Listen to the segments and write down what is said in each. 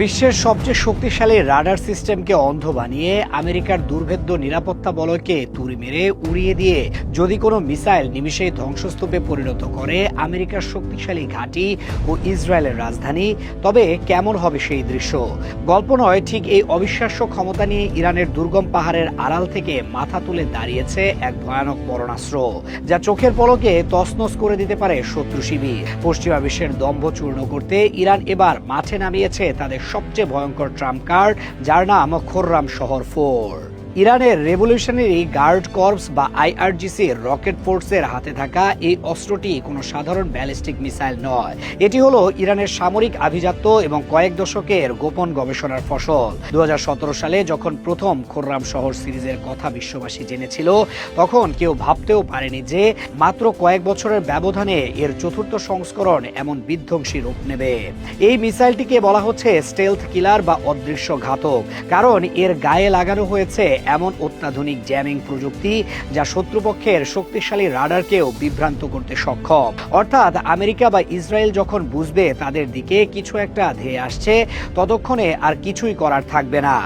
বিশ্বের সবচেয়ে শক্তিশালী রাডার সিস্টেমকে অন্ধ বানিয়ে আমেরিকার দুর্ভেদ্য নিরাপত্তা বলয়কে তুড়ি মেরে উড়িয়ে দিয়ে যদি কোনো মিসাইল নিমিষেই ধ্বংসস্তূপে পরিণত করে আমেরিকার শক্তিশালী ঘাঁটি ও ইসরায়েলের রাজধানী, তবে কেমন হবে সেই দৃশ্য? গল্প নয়, ঠিক এই অবিশ্বাস্য ক্ষমতা নিয়ে ইরানের দুর্গম পাহাড়ের আড়াল থেকে মাথা তুলে দাঁড়িয়েছে এক ভয়ানক পরমাস্ত্র, যা চোখের পলকে তছনছ করে দিতে পারে শত্রু শিবির। পশ্চিমা বিশ্বের দম্ভ চূর্ণ করতে ইরান এবার মাঠে নামিয়েছে তাদের সবচেয়ে ভয়ঙ্কর ট্রাম্প কার্ড, যার নাম খোররাম শহর 4। ইরানের রেভলিউশনারি গার্ড কর্পস বা আইআরজিসি রকেট ফোর্সের হাতে থাকা এই অস্ত্রটি কোনো সাধারণ ব্যালিস্টিক মিসাইল নয়। এটি হলো ইরানের সামরিক আভিজাত্য এবং কয়েক দশকের গোপন গবেষণার ফসল। 2017 সালে যখন প্রথম খোররাম শহর সিরিজের কথা বিশ্ববাসী জেনেছিল, তখন কেউ ভাবতেও পারেনি যে মাত্র কয়েক বছরের ব্যবধানে এর চতুর্থ সংস্করণ এমন বিধ্বংসী রূপ নেবে। এই মিসাইলটিকে বলা হচ্ছে স্টেলথ কিলার বা অদৃশ্য ঘাতক, কারণ এর গায়ে লাগানো হয়েছে এমন অত্যাধুনিক জ্যামিং প্রযুক্তি যা শত্রুপক্ষের শক্তিশালী রাডারকেও বিভ্রান্ত করতে সক্ষম। অর্থাৎ আমেরিকা বা ইসরায়েল যখন বুঝবে তাদের দিকে কিছু একটা ধেয়ে আসছে, ততক্ষণে আর কিছুই করার থাকবে না।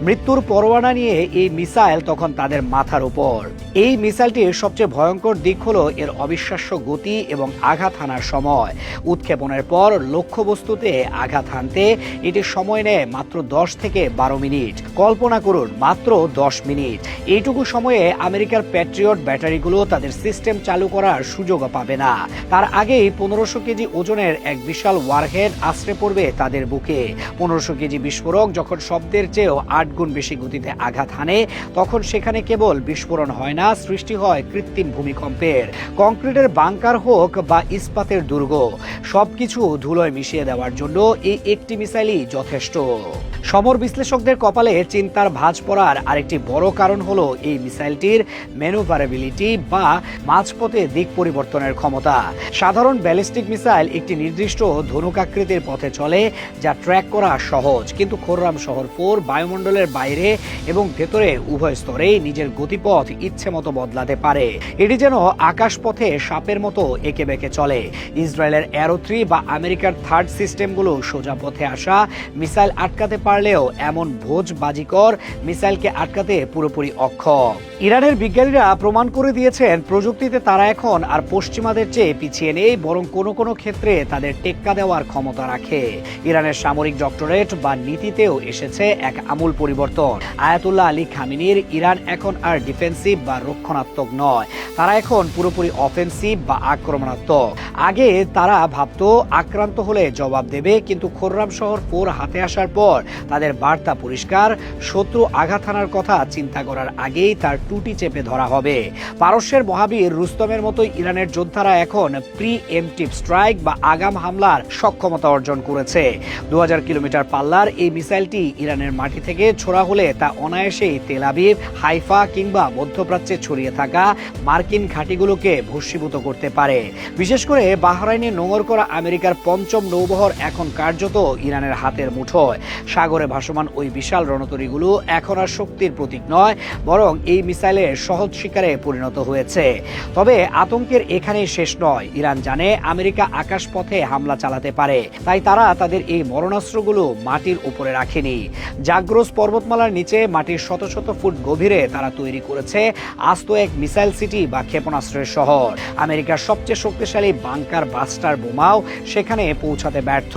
মৃত্যুর পরোয়ানা নিয়ে এই মিসাইল তখন তাদের মাথার উপর। এই মিসাইলটির সবচেয়ে ভয়ঙ্কর দিক হলো এর অবিশ্বাস্য গতি এবং আঘাত হানার সময়। উৎক্ষেপণের পর লক্ষ্যবস্তুতে আঘাত হানতে এটি সময় নেয় মাত্র 10 থেকে 12 মিনিট। কল্পনা করুন, মাত্র 10 মিনিট। এইটুকু সময়ে আমেরিকার প্যাট্রিয়ট ব্যাটারিগুলো তাদের সিস্টেম চালু করার সুযোগও পাবে না। তার আগেই 1500 কেজি ওজনের এক বিশাল ওয়ারহেড আছড়ে পড়বে তাদের বুকে। 1500 কেজি বিস্ফোরক যখন শব্দের চেয়েও 8 গুণ বেশি গতিতে আঘাত হানে, তখন সেখানে কেবল বিস্ফোরণ হয় না, সৃষ্টি হয় কৃত্রিম ভূমিকম্পের। কংক্রিটের বাংকার হোক বা ইস্পাতের দুর্গ, সবকিছু ধুলোয় মিশিয়ে দেওয়ার জন্য এই একটি মিসাইলই যথেষ্ট। সমর বিশ্লেষকদের কপালে চিন্তার ভাঁজ পড়ার আরেকটি বড় কারণ হলো এই মিসাইলটির ম্যানুভারেবিলিটি বা মাঝপথে দিক পরিবর্তনের ক্ষমতা। সাধারণ ব্যালিস্টিক মিসাইল একটি নির্দিষ্ট ধনুকাকৃতির পথে চলে, যা ট্র্যাক করা সহজ, কিন্তু খোররাম শহর 4 বায়ুমণ্ডলের বাইরে এবং ভেতরে উভয় স্তরেই নিজের গতিপথ ইচ্ছে মতো বদলাতে পারে। এটি যেন আকাশপথে সাপের মতো এঁকে বেঁকে চলে। ইসরায়েলের অ্যারো 3 বা আমেরিকার থার্ড সিস্টেমগুলো সোজা পথে আসা মিসাইল আটকাতে পারলেও এমন ভোজবাজিকর মিসাইলকে আটকাতে পুরোপুরি অক্ষম। ইরানের বিজ্ঞানীরা প্রমাণ করে দিয়েছেন প্রযুক্তিতে তারা এখন আর পশ্চিমাদের চেয়ে পিছিয়ে নেই, বরং কোনো কোনো ক্ষেত্রে তাদের টেক্কা দেওয়ার ক্ষমতা রাখে। ইরানের সামরিক ডক্টরেট বা নীতিতেও এসেছে এক আমূল পরিবর্তন। আয়াতুল্লাহ আলী খামেনির ইরান এখন আর ডিফেন্সিভ বা রক্ষণাত্মক নয়, তারা এখন পুরোপুরি অফেন্সিভ বা আক্রমণাত্মক। আগে তারা ভাবতো আক্রান্ত হলে জবাব দেবে, কিন্তু খোররাম শহর 4 হাতে আসার পর তাদের বার্তা পরিষ্কার: শত্রু আঘাত হানার কথা চিন্তা করার আগেই তার টুটি চেপে ধরা হবে। পারস্যের মহাবীর রুস্তমের মতোই ইরানের যোদ্ধারা এখন প্রি এমটিভ স্ট্রাইক বা আগাম হামলার সক্ষমতা অর্জন করেছে। 2000 কিলোমিটার পাল্লার এই মিসাইলটি ইরানের মাটি থেকে ছোড়া হলে তা অনায়াসেই তেল আবিব, হাইফা কিংবা মধ্যপ্রাচ্যে ছড়িয়ে থাকা মার্কিন ঘাঁটিগুলোকে ভস্মীভূত করতে পারে। বিশেষ করে বাহরাইনে নোঙর করা আমেরিকার 5ম নৌবহর এখন কার্যত ইরানের হাতের মুঠোয়। সাগরে ভাসমান ওই বিশাল রণতরীগুলো এখন আর শক্তির প্রতীক নয়, বরং এই মিসাইলের সহজ শিকারে পরিণত হয়েছে। তবে আতঙ্কের এখানেই শেষ নয়। ইরান জানে আমেরিকা আকাশপথে হামলা চালাতে পারে, তাই তারা তাদের এই মরণাস্ত্রগুলো মাটির উপরে রাখেনি। জাগ্রস পর্বতমালার নিচে মাটির শত শত ফুট গভীরে তারা তৈরি করেছে আস্ত এক মিসাইল সিটি বা ক্ষেপণাস্ত্রের শহর। আমেরিকার সবচেয়ে শক্তিশালী বাংকার বাস্টার বোমাও সেখানে পৌঁছাতে ব্যর্থ।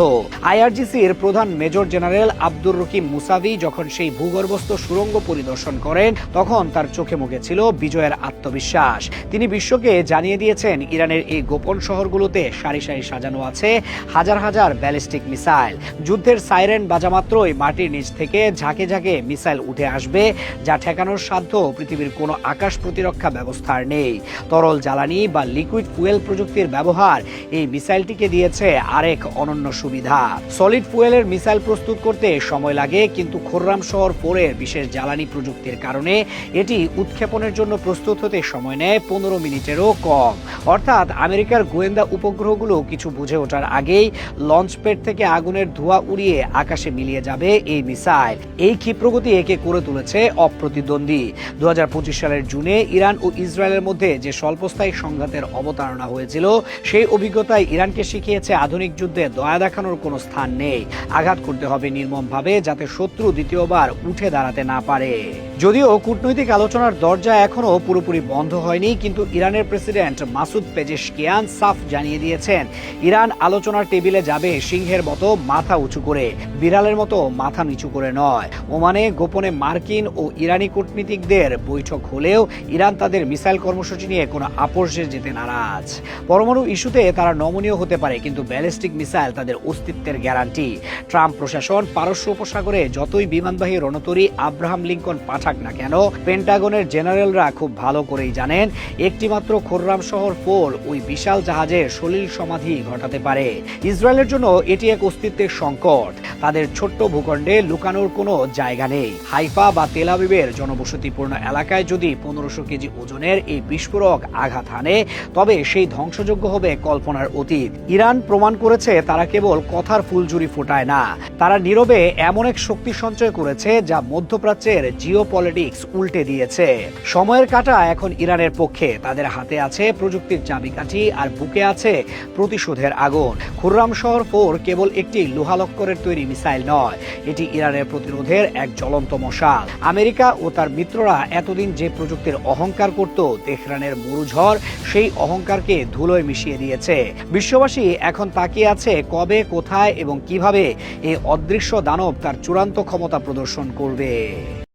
আইআরজিসির প্রধান major general Abdur Rakim Musavi যখন সেই ভূগর্ভস্থ সুড়ঙ্গ পরিদর্শন করেন, তখন তার চোখে মুখে ছিল বিজয়ের আত্মবিশ্বাস। তিনি বিশ্বকে জানিয়ে দিয়েছেন ইরানের এই গোপন শহরগুলোতে সারি সারি সাজানো আছে হাজার হাজার ব্যালিস্টিক মিসাইল। যুদ্ধের সাইরেন বাজা মাত্রই মাটির নিচ থেকে ঝাঁকে ঝাঁকে মিসাইল উঠে আসবে, যা ঠেকানোর সাধ্য পৃথিবীর কোনো আকাশ প্রতিরক্ষা ব্যবস্থার নেই। তরল জ্বালানি বা লিকুইড ফুয়েল প্রযুক্তির ব্যবহার এই মিসাইলটিকে দিয়েছে আরেক অনন্য সুবিধা। সলিড ফুয়েলের মিসাইল প্রস্তুত করতে সময় লাগে, কিন্তু খোররাম শহর 4 এর বিশেষ জ্বালানি প্রযুক্তি প্রযুক্তির কারণে এটি উৎক্ষেপণের জন্য প্রস্তুত হতে সময় নেয় 15 মিনিটেরও কম। অর্থাৎ আমেরিকার গোয়েন্দা উপগ্রহগুলো কিছু বুঝে ওঠার আগেই লঞ্চপ্যাড থেকে আগুনের ধোঁয়া উড়িয়ে আকাশে মিলিয়ে যাবে এই মিসাইল। এই ক্ষিপ্রগতি একে করে তুলেছে অপ্রতিদ্বন্দ্বী। 2025 সালের জুনে ইরান ও ইসরায়েলের মধ্যে যে স্বল্পস্থায়ী সংঘাতের অবতারণা হয়েছিল, সেই অভিজ্ঞতায় ইরানকে শিখিয়েছে আধুনিক যুদ্ধে দয়া দেখানোর কোনো স্থান নেই। আঘাত করতে হবে নির্মমভাবে, যাতে শত্রু দ্বিতীয়বার উঠে দাঁড়াতে না পারে। যদিও কূটনৈতিক আলোচনার দরজা এখনো পুরোপুরি বন্ধ হয়নি, কিন্তু ইরানের প্রেসিডেন্ট মাসুদ পেজেশকিয়ান সাফ জানিয়ে দিয়েছেন, ইরান আলোচনার টেবিলে যাবে সিংহের মতো মাথা উঁচু করে, বিড়ালের মতো মাথা নিচু করে নয়। ওমানে গোপনে মার্কিন ও ইরানি কূটনীতিকদের বৈঠক হলেও ইরান তাদের মিসাইল কর্মসূচি নিয়ে কোনো আপোষে যেতে নারাজ। পরমাণু ইস্যুতে তারা নমনীয় হতে পারে, কিন্তু ব্যালিস্টিক মিসাইল তাদের অস্তিত্বের গ্যারান্টি। ট্রাম্প প্রশাসন পারস্য উপসাগরে যতই বিমানবাহী রণতরী আব্রাহাম লিঙ্কন পাঠাক না কেন, পেন্টাগনের জেনারেলরা খুব ভালো করেই জানেন একটিমাত্র খোররাম শহর 4 ওই বিশাল জাহাজের সলিল সমাধি ঘটাতে পারে। ইসরায়েলের জন্য এটি এক অস্তিত্বের সংকট। তাদের ছোট্ট ভূখণ্ডে লুকানোর কোনো জায়গা নেই। হাইফা বা তেল আবিবের জনবসতিপূর্ণ এলাকায় যদি 1500 কেজি ওজনের এই বিস্ফোরক আঘাত হানে, তবে সেই ধ্বংসযোগ্য হবে কল্পনার অতীত। ইরান প্রমাণ করেছে তারা কেবল কথার ফুলঝুরি ফোটায় না, তারা নীরবে এমন এক শক্তি সঞ্চয় করেছে যা মধ্যপ্রাচ্যের জিওপলিটিক্স উল্টে দিয়েছে। সময়ের কাঁটা এখন ইরানের পক্ষে। তাদের হাতে আছে প্রযুক্তির চাবিকাঠি আর বুকে আছে প্রতিশোধের আগুন। খুররাম শহর 4 কেবল একটি লোহালক্করের তৈরি মিসাইল নয়, এটি ইরানের প্রতিরোধের এক জ্বলন্ত মশাল। আমেরিকা ও তার মিত্ররা এতদিন যে প্রযুক্তির অহংকার করত, তেহরানের মরুঝড় সেই অহংকারকে ধুলোয় মিশিয়ে দিয়েছে। বিশ্ববাসী এখন তাকিয়ে আছে কবে, কোথায় এবং কিভাবে এই অদৃশ্য দানব তার চূড়ান্ত ক্ষমতা প্রদর্শন করবে।